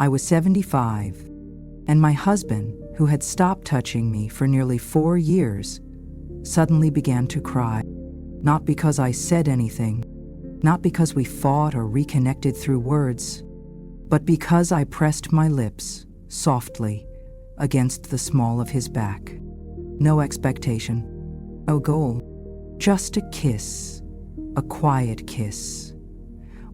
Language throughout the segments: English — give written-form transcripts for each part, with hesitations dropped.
I was 75, and my husband, who had stopped touching me for nearly 4 years, suddenly began to cry. Not because I said anything, not because we fought or reconnected through words, but because I pressed my lips, softly, against the small of his back. No expectation, no goal, just a kiss, a quiet kiss.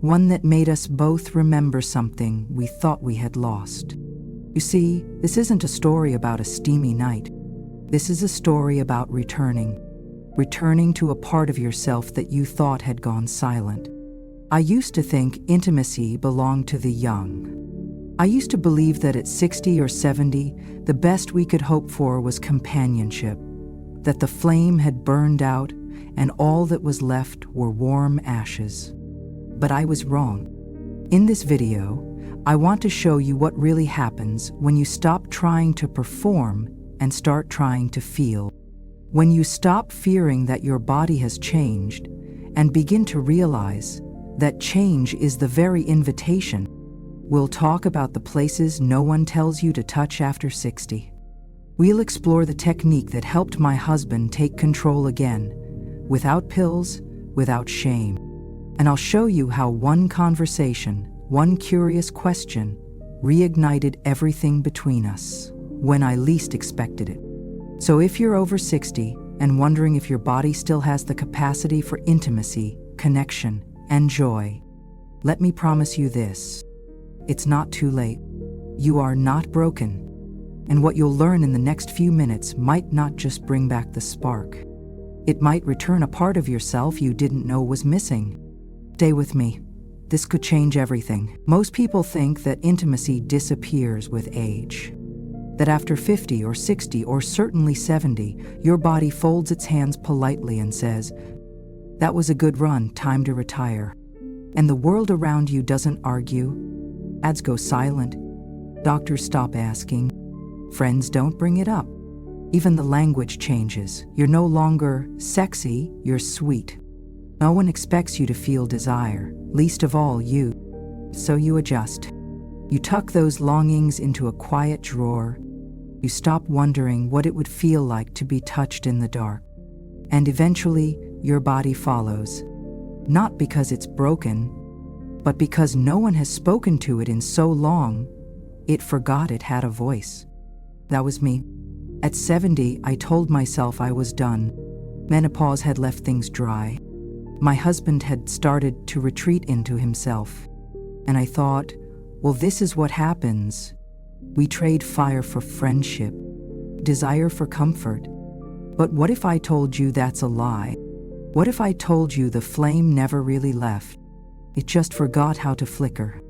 One that made us both remember something we thought we had lost. You see, this isn't a story about a steamy night. This is a story about returning to a part of yourself that you thought had gone silent. I used to think intimacy belonged to the young. I used to believe that at 60 or 70, the best we could hope for was companionship, that the flame had burned out and all that was left were warm ashes. But I was wrong. In this video, I want to show you what really happens when you stop trying to perform and start trying to feel. When you stop fearing that your body has changed and begin to realize that change is the very invitation. We'll talk about the places no one tells you to touch after 60. We'll explore the technique that helped my husband take control again, without pills, without shame. And I'll show you how one conversation, one curious question, reignited everything between us when I least expected it. So if you're over 60 and wondering if your body still has the capacity for intimacy, connection, and joy, let me promise you this: it's not too late. You are not broken. And what you'll learn in the next few minutes might not just bring back the spark. It might return a part of yourself you didn't know was missing. Stay with me. This could change everything. Most people think that intimacy disappears with age. That after 50 or 60 or certainly 70, your body folds its hands politely and says, "That was a good run, time to retire." And the world around you doesn't argue. Ads go silent. Doctors stop asking. Friends don't bring it up. Even the language changes. You're no longer sexy, you're sweet. No one expects you to feel desire, least of all you. So you adjust. You tuck those longings into a quiet drawer. You stop wondering what it would feel like to be touched in the dark. And eventually, your body follows. Not because it's broken, but because no one has spoken to it in so long, it forgot it had a voice. That was me. At 70, I told myself I was done. Menopause had left things dry. My husband had started to retreat into himself. And I thought, well, this is what happens. We trade fire for friendship, desire for comfort. But what if I told you that's a lie? What if I told you the flame never really left? It just forgot how to flicker.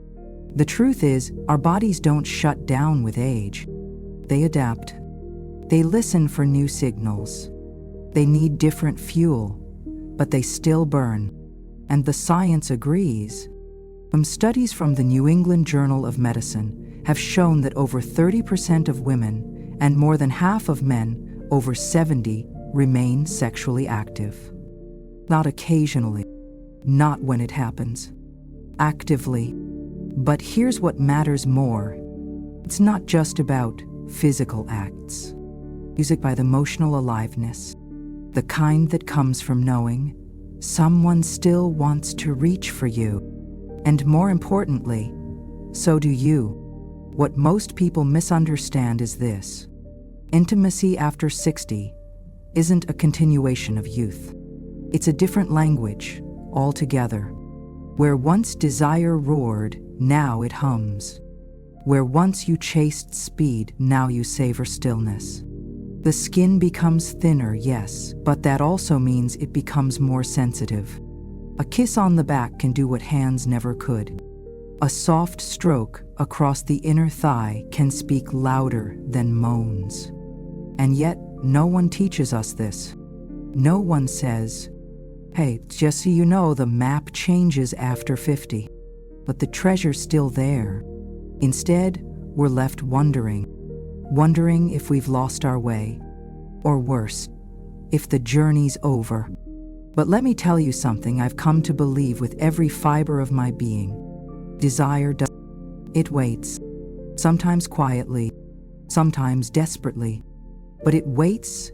The truth is, our bodies don't shut down with age. They adapt. They listen for new signals. They need different fuel, but they still burn. And the science agrees. Some studies from the New England Journal of Medicine have shown that over 30% of women and more than half of men over 70 remain sexually active. Not occasionally, not when it happens, actively. But here's what matters more. It's not just about physical acts. Music by the emotional aliveness, the kind that comes from knowing someone still wants to reach for you. And more importantly, so do you. What most people misunderstand is this: intimacy after 60 isn't a continuation of youth. It's a different language altogether. Where once desire roared, now it hums. Where once you chased speed, now you savor stillness. The skin becomes thinner, yes, but that also means it becomes more sensitive. A kiss on the back can do what hands never could. A soft stroke across the inner thigh can speak louder than moans. And yet, no one teaches us this. No one says, "Hey, just so you know, the map changes after 50. But the treasure's still there." Instead, we're left wondering if we've lost our way, or worse, if the journey's over. But let me tell you something I've come to believe with every fiber of my being. Desire doesn't. It waits. sometimes quietly, sometimes desperately, but it waits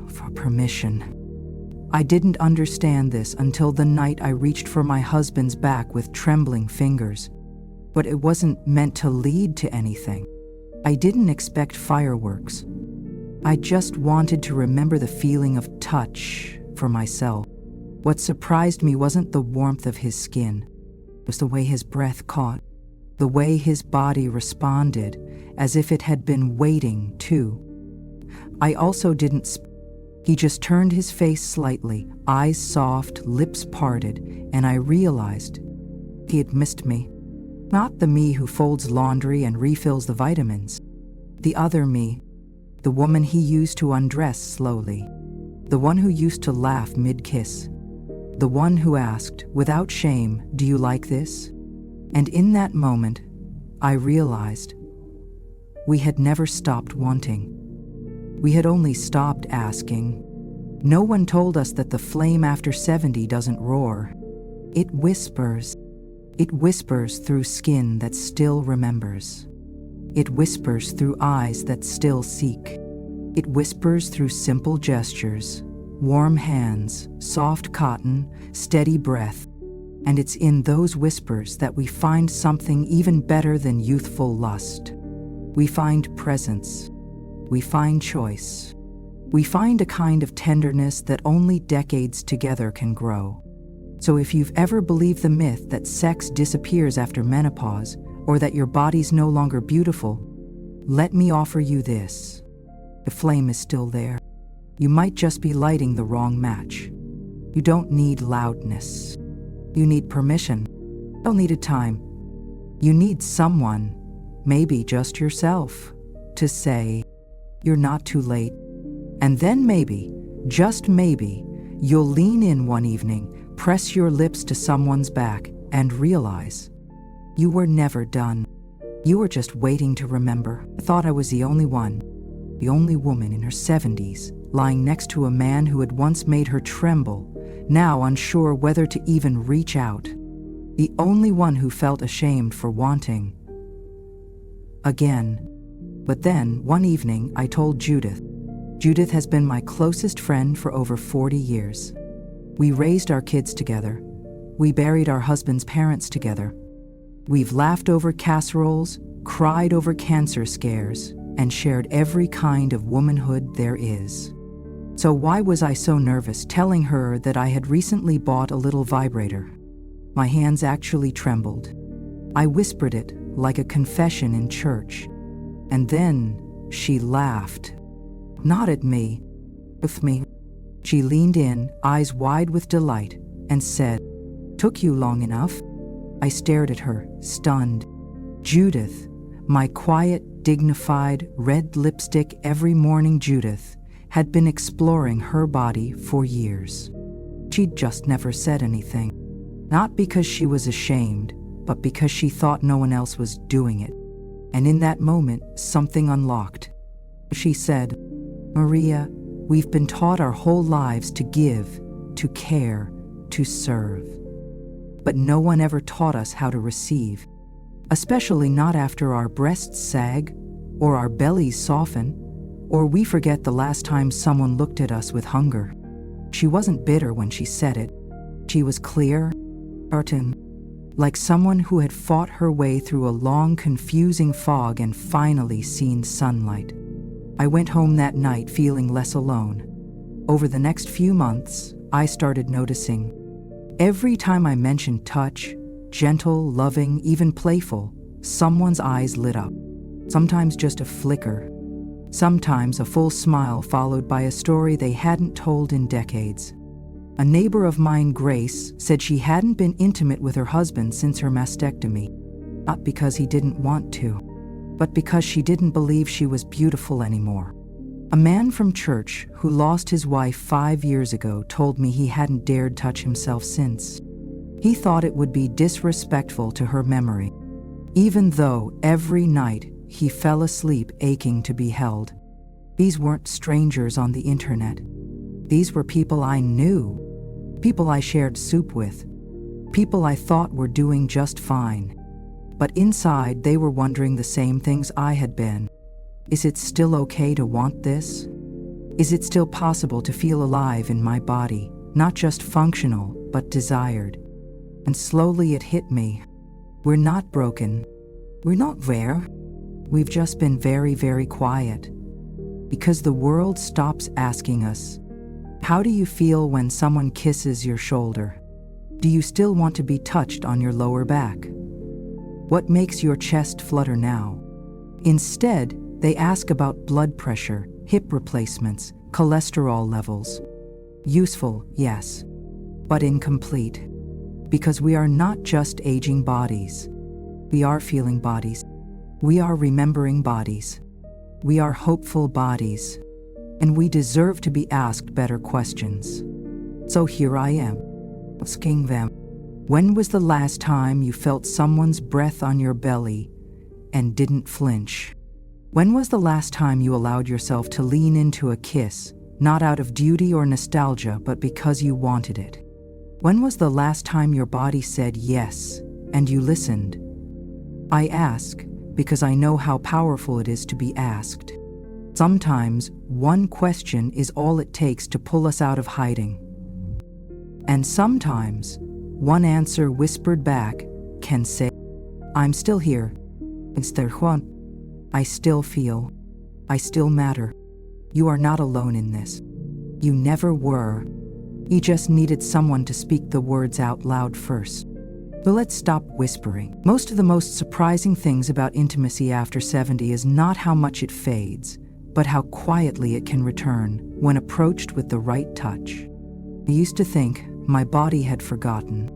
for permission. I didn't understand this until the night I reached for my husband's back with trembling fingers. But it wasn't meant to lead to anything. I didn't expect fireworks. I just wanted to remember the feeling of touch for myself. What surprised me wasn't the warmth of his skin. It was the way his breath caught, the way his body responded, as if it had been waiting too. I also didn't speak. He just turned his face slightly, eyes soft, lips parted, and I realized he had missed me. Not the me who folds laundry and refills the vitamins. The other me, the woman he used to undress slowly. The one who used to laugh mid-kiss. The one who asked, without shame, "Do you like this?" And in that moment, I realized we had never stopped wanting. We had only stopped asking. No one told us that the flame after 70 doesn't roar. It whispers. It whispers through skin that still remembers. It whispers through eyes that still seek. It whispers through simple gestures, warm hands, soft cotton, steady breath. And it's in those whispers that we find something even better than youthful lust. We find presence. We find choice. We find a kind of tenderness that only decades together can grow. So if you've ever believed the myth that sex disappears after menopause, or that your body's no longer beautiful, let me offer you this. The flame is still there. You might just be lighting the wrong match. You don't need loudness. You need permission. You don't need a time. You need someone, maybe just yourself, to say, "You're not too late." And then maybe, just maybe, you'll lean in one evening, press your lips to someone's back, and realize you were never done. You were just waiting to remember. I thought I was the only one, the only woman in her 70s, lying next to a man who had once made her tremble, now unsure whether to even reach out. The only one who felt ashamed for wanting. Again. But then, one evening, I told Judith. Judith has been my closest friend for over 40 years. We raised our kids together. We buried our husband's parents together. We've laughed over casseroles, cried over cancer scares, and shared every kind of womanhood there is. So why was I so nervous telling her that I had recently bought a little vibrator? My hands actually trembled. I whispered it like a confession in church. And then she laughed. Not at me, with me. She leaned in, eyes wide with delight, and said, "Took you long enough?" I stared at her, stunned. Judith, my quiet, dignified, red lipstick every morning Judith, had been exploring her body for years. She'd just never said anything. Not because she was ashamed, but because she thought no one else was doing it. And in that moment, something unlocked. She said, "Maria, we've been taught our whole lives to give, to care, to serve. But no one ever taught us how to receive, especially not after our breasts sag, or our bellies soften, or we forget the last time someone looked at us with hunger." She wasn't bitter when she said it. She was clear, certain, like someone who had fought her way through a long, confusing fog and finally seen sunlight. I went home that night feeling less alone. Over the next few months, I started noticing. Every time I mentioned touch, gentle, loving, even playful, someone's eyes lit up. Sometimes just a flicker. Sometimes a full smile followed by a story they hadn't told in decades. A neighbor of mine, Grace, said she hadn't been intimate with her husband since her mastectomy. Not because he didn't want to, but because she didn't believe she was beautiful anymore. A man from church who lost his wife 5 years ago told me he hadn't dared touch himself since. He thought it would be disrespectful to her memory, even though every night he fell asleep aching to be held. These weren't strangers on the internet. These were people I knew, people I shared soup with, people I thought were doing just fine. But inside, they were wondering the same things I had been. Is it still okay to want this? Is it still possible to feel alive in my body, not just functional, but desired? And slowly it hit me. We're not broken. We're not rare. We've just been very, very quiet. Because the world stops asking us, how do you feel when someone kisses your shoulder? Do you still want to be touched on your lower back? What makes your chest flutter now? Instead, they ask about blood pressure, hip replacements, cholesterol levels. Useful, yes, but incomplete. Because we are not just aging bodies. We are feeling bodies. We are remembering bodies. We are hopeful bodies. And we deserve to be asked better questions. So here I am, asking them, when was the last time you felt someone's breath on your belly and didn't flinch? When was the last time you allowed yourself to lean into a kiss, not out of duty or nostalgia, but because you wanted it? When was the last time your body said yes, and you listened? I ask because I know how powerful it is to be asked. Sometimes, one question is all it takes to pull us out of hiding. And sometimes, one answer whispered back can say, I'm still here. Mr. Juan. I still feel. I still matter. You are not alone in this. You never were. You just needed someone to speak the words out loud first. But let's stop whispering. Most of the most surprising things about intimacy after 70 is not how much it fades, but how quietly it can return when approached with the right touch. I used to think my body had forgotten,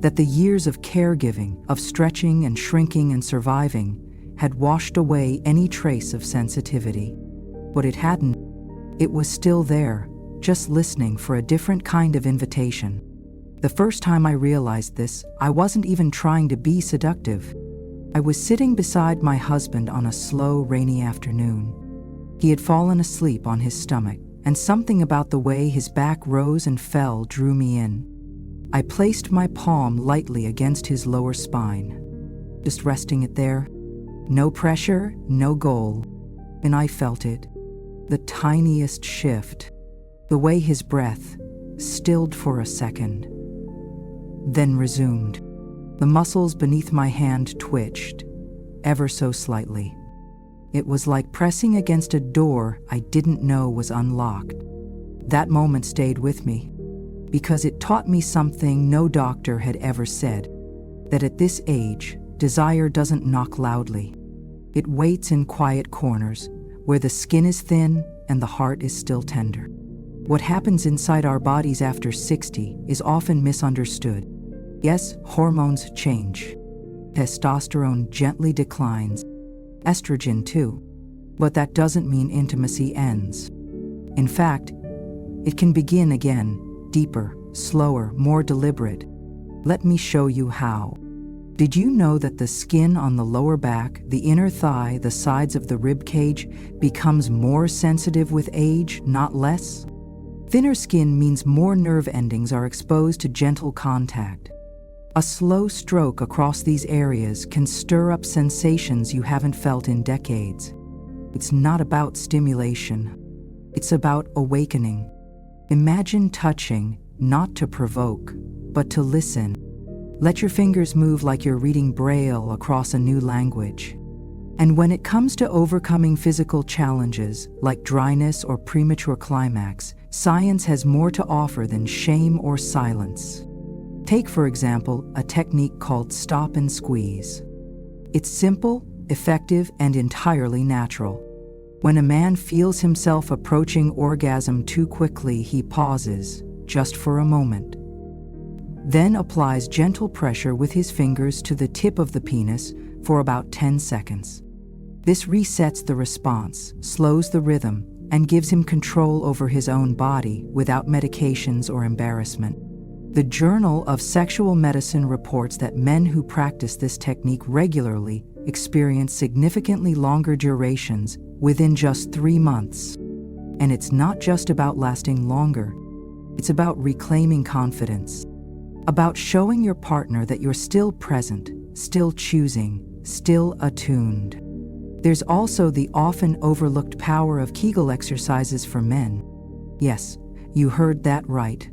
that the years of caregiving, of stretching and shrinking and surviving, had washed away any trace of sensitivity. But it hadn't. It was still there, just listening for a different kind of invitation. The first time I realized this, I wasn't even trying to be seductive. I was sitting beside my husband on a slow, rainy afternoon. He had fallen asleep on his stomach, and something about the way his back rose and fell drew me in. I placed my palm lightly against his lower spine, just resting it there. No pressure, no goal. And I felt it. The tiniest shift. The way his breath stilled for a second, then resumed. The muscles beneath my hand twitched, ever so slightly. It was like pressing against a door I didn't know was unlocked. That moment stayed with me, because it taught me something no doctor had ever said, that at this age, desire doesn't knock loudly. It waits in quiet corners, where the skin is thin and the heart is still tender. What happens inside our bodies after 60 is often misunderstood. Yes, hormones change. Testosterone gently declines. Estrogen too. But that doesn't mean intimacy ends. In fact, it can begin again, deeper, slower, more deliberate. Let me show you how. Did you know that the skin on the lower back, the inner thigh, the sides of the rib cage becomes more sensitive with age, not less? Thinner skin means more nerve endings are exposed to gentle contact. A slow stroke across these areas can stir up sensations you haven't felt in decades. It's not about stimulation. It's about awakening. Imagine touching, not to provoke, but to listen. Let your fingers move like you're reading Braille across a new language. And when it comes to overcoming physical challenges, like dryness or premature climax, science has more to offer than shame or silence. Take, for example, a technique called stop and squeeze. It's simple, effective, and entirely natural. When a man feels himself approaching orgasm too quickly, he pauses, just for a moment. Then applies gentle pressure with his fingers to the tip of the penis for about 10 seconds. This resets the response, slows the rhythm, and gives him control over his own body without medications or embarrassment. The Journal of Sexual Medicine reports that men who practice this technique regularly experience significantly longer durations within just 3 months. And it's not just about lasting longer. It's about reclaiming confidence. About showing your partner that you're still present, still choosing, still attuned. There's also the often overlooked power of Kegel exercises for men. Yes, you heard that right.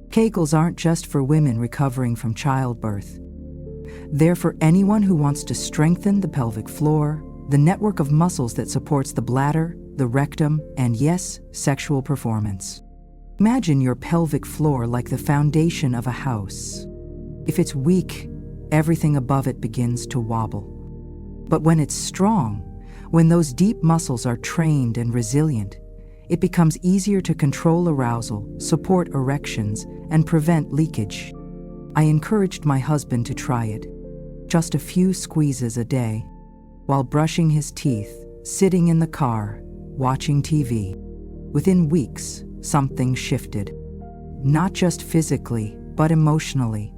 Kegels aren't just for women recovering from childbirth. They're for anyone who wants to strengthen the pelvic floor, the network of muscles that supports the bladder, the rectum, and yes, sexual performance. Imagine your pelvic floor like the foundation of a house. If it's weak, everything above it begins to wobble. But when it's strong, when those deep muscles are trained and resilient, it becomes easier to control arousal, support erections, and prevent leakage. I encouraged my husband to try it. Just a few squeezes a day, while brushing his teeth, sitting in the car, watching TV. Within weeks, something shifted. Not just physically, but emotionally.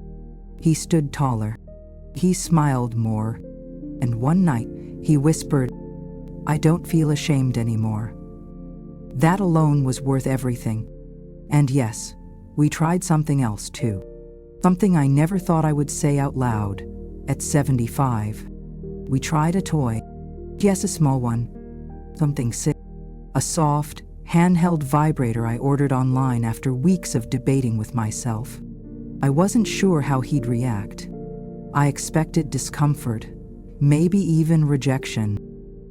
He stood taller. He smiled more. And one night, he whispered, "I don't feel ashamed anymore." That alone was worth everything. And yes, we tried something else too. Something I never thought I would say out loud at 75. We tried a toy. Yes, a small one. Something simple. A soft, handheld vibrator I ordered online after weeks of debating with myself. I wasn't sure how he'd react. I expected discomfort, maybe even rejection.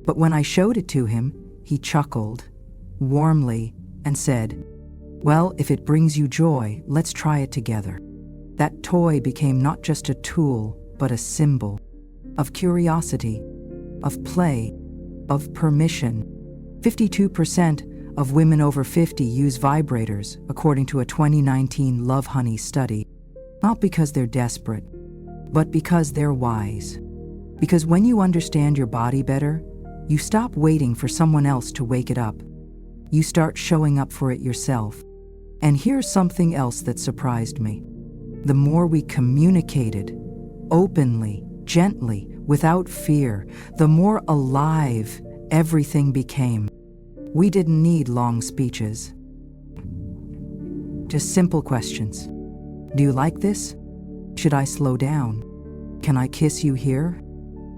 But when I showed it to him, he chuckled warmly and said, "Well, if it brings you joy, let's try it together." That toy became not just a tool, but a symbol of curiosity, of play, of permission. 52% of women over 50 use vibrators, according to a 2019 Love Honey study, not because they're desperate, but because they're wise. Because when you understand your body better, you stop waiting for someone else to wake it up. You start showing up for it yourself. And here's something else that surprised me. The more we communicated, openly, gently, without fear, the more alive everything became. We didn't need long speeches. Just simple questions. Do you like this? Should I slow down? Can I kiss you here?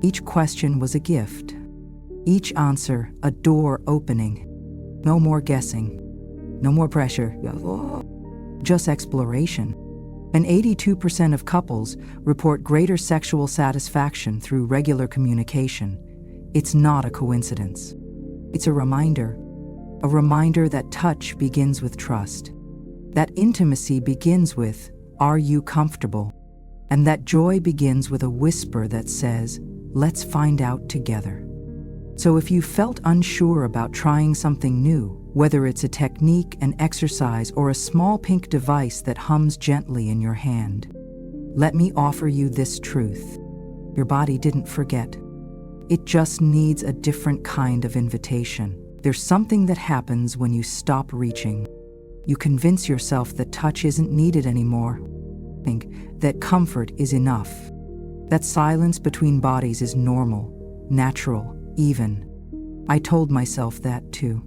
Each question was a gift. Each answer a door opening. No more guessing. No more pressure. Just exploration. And 82% of couples report greater sexual satisfaction through regular communication. It's not a coincidence. It's a reminder that touch begins with trust, that intimacy begins with, "Are you comfortable?" and that joy begins with a whisper that says, "Let's find out together." So if you felt unsure about trying something new, whether it's a technique, an exercise, or a small pink device that hums gently in your hand, let me offer you this truth. Your body didn't forget. It just needs a different kind of invitation. There's something that happens when you stop reaching. You convince yourself that touch isn't needed anymore. Think that comfort is enough. That silence between bodies is normal, natural, even. I told myself that too.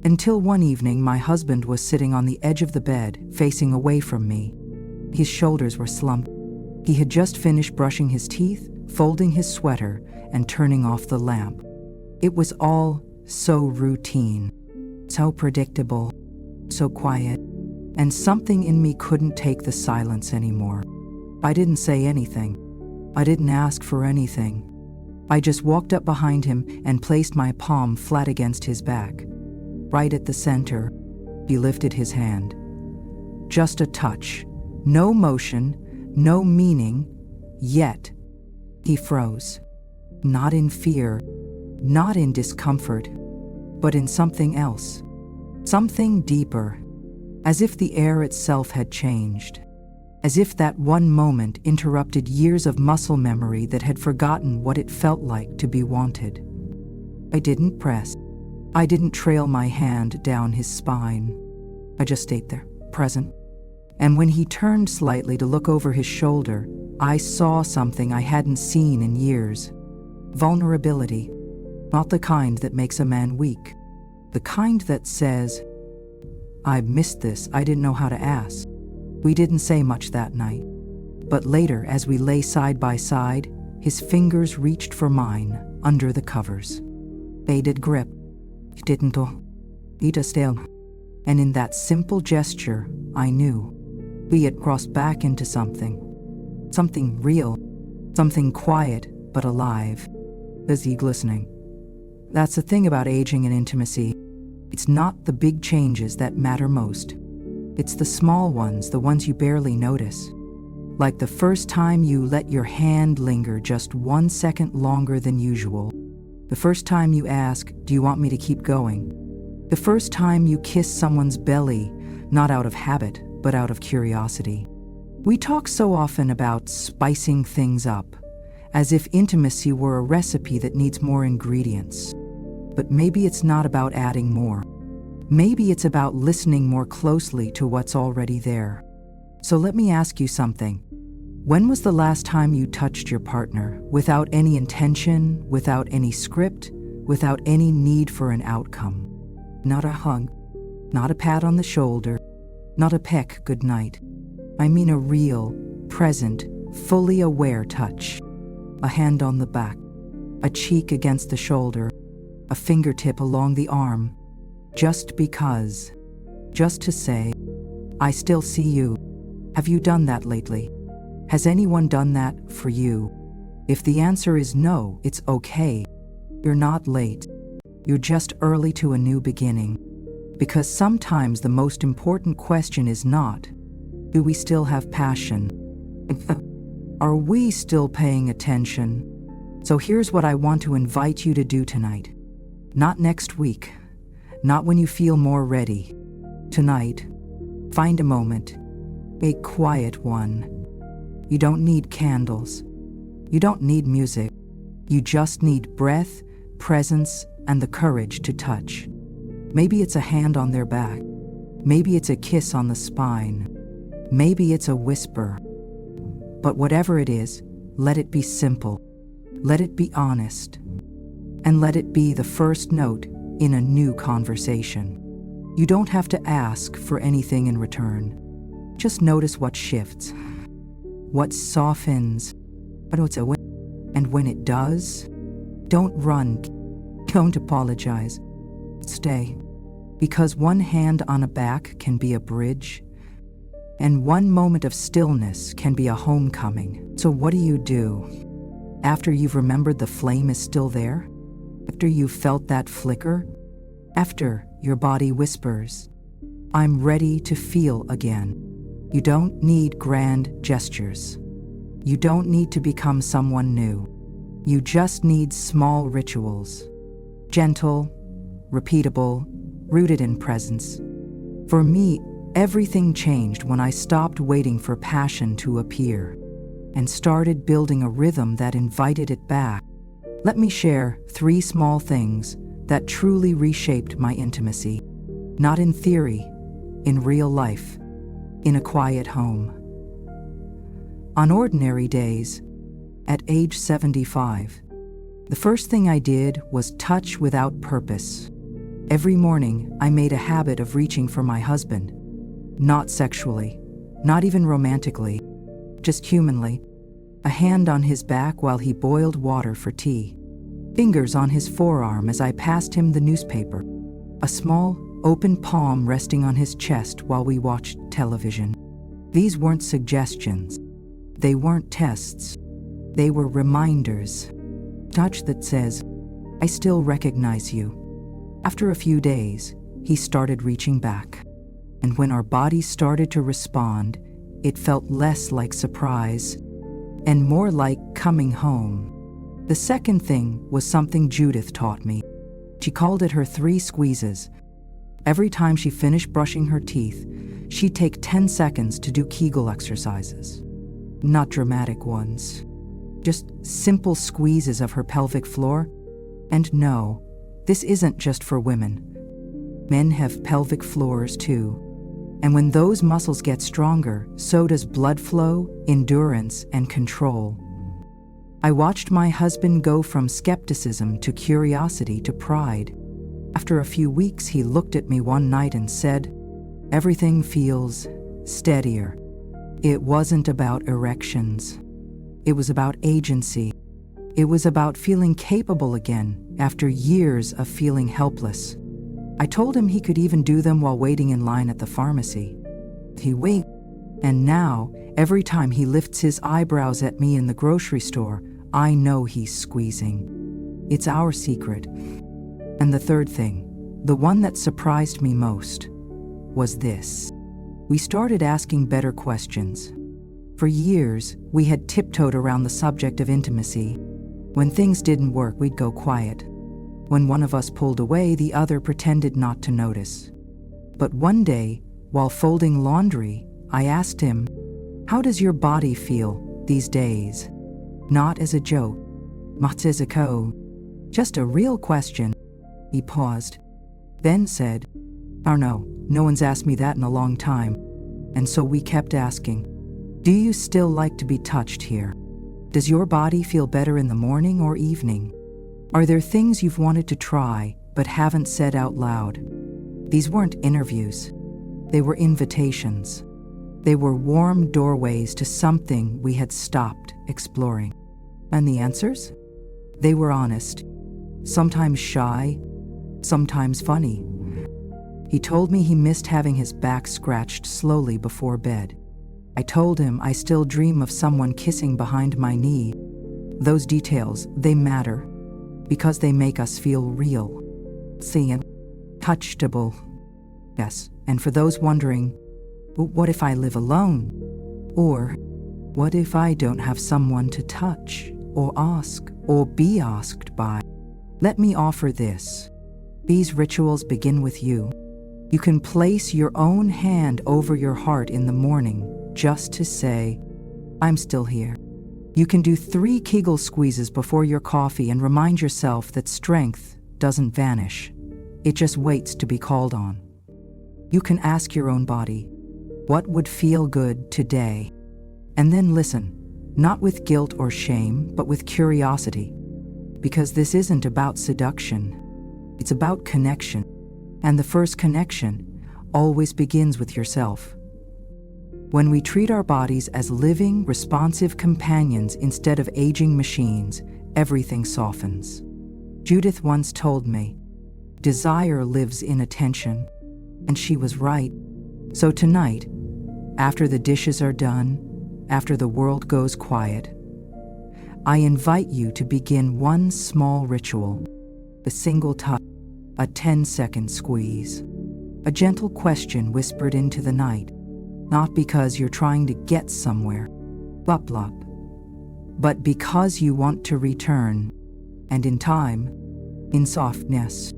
Until one evening, my husband was sitting on the edge of the bed, facing away from me. His shoulders were slumped. He had just finished brushing his teeth, folding his sweater, and turning off the lamp. It was all so routine, so predictable, so quiet, and something in me couldn't take the silence anymore. I didn't say anything. I didn't ask for anything. I just walked up behind him and placed my palm flat against his back. Right at the center, he lifted his hand. Just a touch, no motion, no meaning, yet he froze. Not in fear, not in discomfort, but in something else. Something deeper, as if the air itself had changed. As if that one moment interrupted years of muscle memory that had forgotten what it felt like to be wanted. I didn't press. I didn't trail my hand down his spine. I just stayed there, present. And when he turned slightly to look over his shoulder, I saw something I hadn't seen in years. Vulnerability. Not the kind that makes a man weak. The kind that says, "I missed this, I didn't know how to ask." We didn't say much that night. But later, as we lay side by side, his fingers reached for mine under the covers. They did grip. Didn't eat still. And in that simple gesture, I knew we had crossed back into something real, something quiet but alive. Is he glistening? That's the thing about aging and intimacy. It's not the big changes that matter most. It's the small ones, the ones you barely notice. Like the first time you let your hand linger just 1 second longer than usual. The first time you ask, "Do you want me to keep going?" The first time you kiss someone's belly, not out of habit, but out of curiosity. We talk so often about spicing things up, as if intimacy were a recipe that needs more ingredients. But maybe it's not about adding more. Maybe it's about listening more closely to what's already there. So let me ask you something. When was the last time you touched your partner without any intention, without any script, without any need for an outcome? Not a hug, not a pat on the shoulder, not a peck goodnight. I mean a real, present, fully aware touch. A hand on the back, a cheek against the shoulder, a fingertip along the arm. Just because. Just to say, "I still see you." Have you done that lately? Has anyone done that for you? If the answer is no, it's okay. You're not late. You're just early to a new beginning. Because sometimes the most important question is not, do we still have passion? Are we still paying attention? So here's what I want to invite you to do tonight. Not next week. Not when you feel more ready. Tonight, find a moment. A quiet one. You don't need candles. You don't need music. You just need breath, presence, and the courage to touch. Maybe it's a hand on their back. Maybe it's a kiss on the spine. Maybe it's a whisper. But whatever it is, let it be simple. Let it be honest. And let it be the first note in a new conversation. You don't have to ask for anything in return. Just notice what shifts, what softens, and when it does, don't run, don't apologize. Stay. Because one hand on a back can be a bridge, and one moment of stillness can be a homecoming. So what do? After you've remembered the flame is still there? After you've felt that flicker? After your body whispers, "I'm ready to feel again." You don't need grand gestures. You don't need to become someone new. You just need small rituals. Gentle, repeatable, rooted in presence. For me, everything changed when I stopped waiting for passion to appear and started building a rhythm that invited it back. Let me share 3 small things that truly reshaped my intimacy. Not in theory, in real life, in a quiet home. On ordinary days, at age 75, the first thing I did was touch without purpose. Every morning, I made a habit of reaching for my husband. Not sexually, not even romantically, just humanly. A hand on his back while he boiled water for tea. Fingers on his forearm as I passed him the newspaper. A small, open palm resting on his chest while we watched television. These weren't suggestions. They weren't tests. They were reminders. Touch that says, "I still recognize you." After a few days, he started reaching back. And when our bodies started to respond, it felt less like surprise and more like coming home. The second thing was something Judith taught me. She called it her 3 squeezes. Every time she finished brushing her teeth, she'd take 10 seconds to do Kegel exercises. Not dramatic ones. Just simple squeezes of her pelvic floor. And no, this isn't just for women. Men have pelvic floors too. And when those muscles get stronger, so does blood flow, endurance, and control. I watched my husband go from skepticism to curiosity to pride. After a few weeks, he looked at me one night and said, "Everything feels steadier." It wasn't about erections. It was about agency. It was about feeling capable again after years of feeling helpless. I told him he could even do them while waiting in line at the pharmacy. He winked, and now, every time he lifts his eyebrows at me in the grocery store, I know he's squeezing. It's our secret. And the third thing, the one that surprised me most, was this. We started asking better questions. For years, we had tiptoed around the subject of intimacy. When things didn't work, we'd go quiet. When one of us pulled away, the other pretended not to notice. But one day, while folding laundry, I asked him, "How does your body feel these days?" Not as a joke, not as a code, just a real question. He paused, then said, "Oh no, no one's asked me that in a long time." And so we kept asking, "Do you still like to be touched here? Does your body feel better in the morning or evening? Are there things you've wanted to try but haven't said out loud?" These weren't interviews. They were invitations. They were warm doorways to something we had stopped exploring. And the answers? They were honest, sometimes shy, sometimes funny. He told me he missed having his back scratched slowly before bed. I told him I still dream of someone kissing behind my knee. Those details, they matter, because they make us feel real, seen, touchable. Yes, and for those wondering, what if I live alone? Or, what if I don't have someone to touch, or ask, or be asked by? Let me offer this. These rituals begin with you. You can place your own hand over your heart in the morning just to say, "I'm still here." You can do 3 Kegel squeezes before your coffee and remind yourself that strength doesn't vanish. It just waits to be called on. You can ask your own body, "What would feel good today?" And then listen, not with guilt or shame, but with curiosity. Because this isn't about seduction. It's about connection. And the first connection always begins with yourself. When we treat our bodies as living, responsive companions instead of aging machines, everything softens. Judith once told me, "Desire lives in attention." And she was right. So tonight, after the dishes are done, after the world goes quiet, I invite you to begin one small ritual, a single touch, a 10-second squeeze, a gentle question whispered into the night, not because you're trying to get somewhere, blup blup, but because you want to return, and in time, in softness.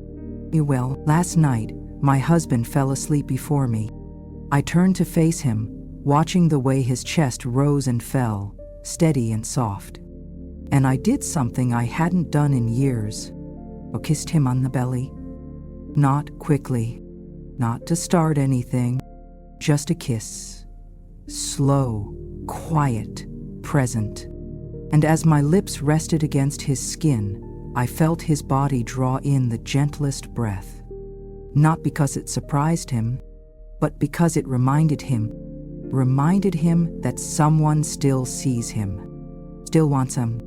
Well, last night, my husband fell asleep before me. I turned to face him, watching the way his chest rose and fell, steady and soft. And I did something I hadn't done in years. I kissed him on the belly. Not quickly, not to start anything, just a kiss. Slow, quiet, present. And as my lips rested against his skin, I felt his body draw in the gentlest breath. Not because it surprised him, but because it reminded him that someone still sees him, still wants him,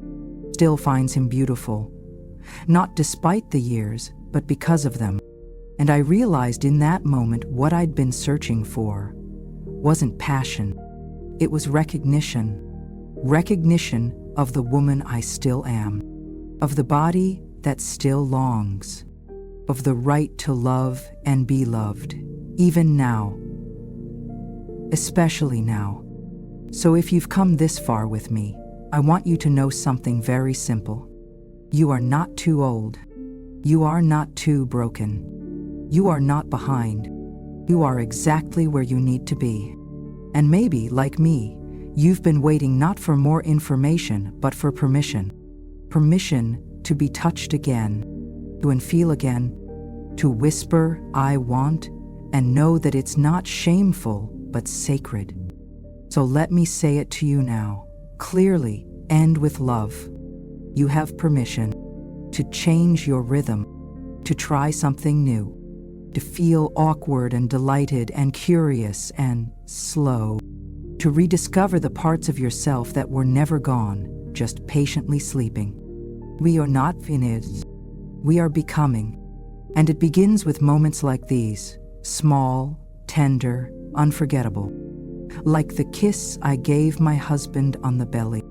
still finds him beautiful. Not despite the years, but because of them. And I realized in that moment what I'd been searching for wasn't passion. It was recognition. Recognition of the woman I still am, of the body that still longs, of the right to love and be loved, even now, especially now. So if you've come this far with me, I want you to know something very simple. You are not too old. You are not too broken. You are not behind. You are exactly where you need to be. And maybe, like me, you've been waiting not for more information, but for permission. Permission to be touched again, to feel again, to whisper, "I want," and know that it's not shameful, but sacred. So let me say it to you now, clearly and with love. You have permission to change your rhythm, to try something new, to feel awkward and delighted and curious and slow, to rediscover the parts of yourself that were never gone, just patiently sleeping. We are not finished. We are becoming. And it begins with moments like these, small, tender, unforgettable. Like the kiss I gave my husband on the belly,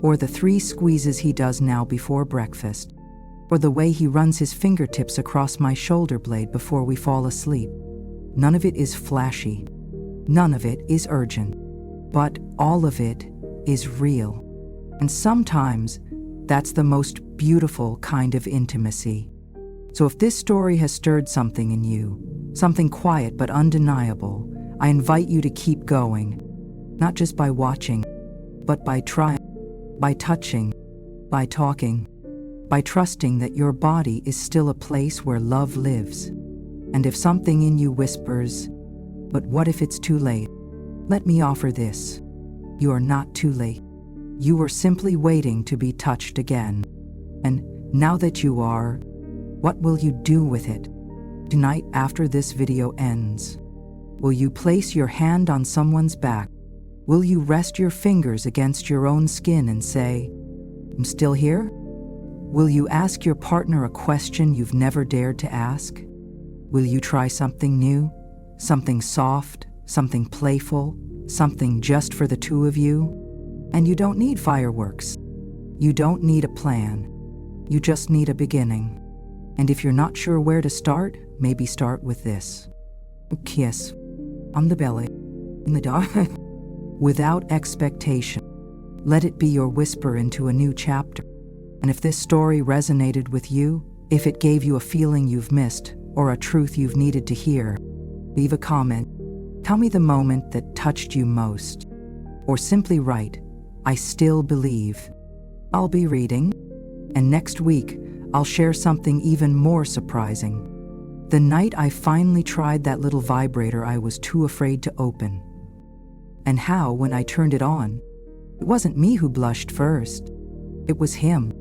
or the 3 squeezes he does now before breakfast, or the way he runs his fingertips across my shoulder blade before we fall asleep. None of it is flashy. None of it is urgent. But all of it is real. And sometimes that's the most beautiful kind of intimacy. So if this story has stirred something in you, something quiet but undeniable, I invite you to keep going, not just by watching, but by trying, by touching, by talking, by trusting that your body is still a place where love lives. And if something in you whispers, "But what if it's too late?" let me offer this. You are not too late. You were simply waiting to be touched again. And now that you are, what will you do with it? Tonight, after this video ends, will you place your hand on someone's back? Will you rest your fingers against your own skin and say, "I'm still here"? Will you ask your partner a question you've never dared to ask? Will you try something new, something soft, something playful, something just for the two of you? And you don't need fireworks. You don't need a plan. You just need a beginning. And if you're not sure where to start, maybe start with this. A kiss on the belly, in the dark, without expectation. Let it be your whisper into a new chapter. And if this story resonated with you, if it gave you a feeling you've missed or a truth you've needed to hear, leave a comment. Tell me the moment that touched you most. Or simply write, "I still believe." I'll be reading. And next week, I'll share something even more surprising. The night I finally tried that little vibrator I was too afraid to open. And how, when I turned it on, it wasn't me who blushed first. It was him.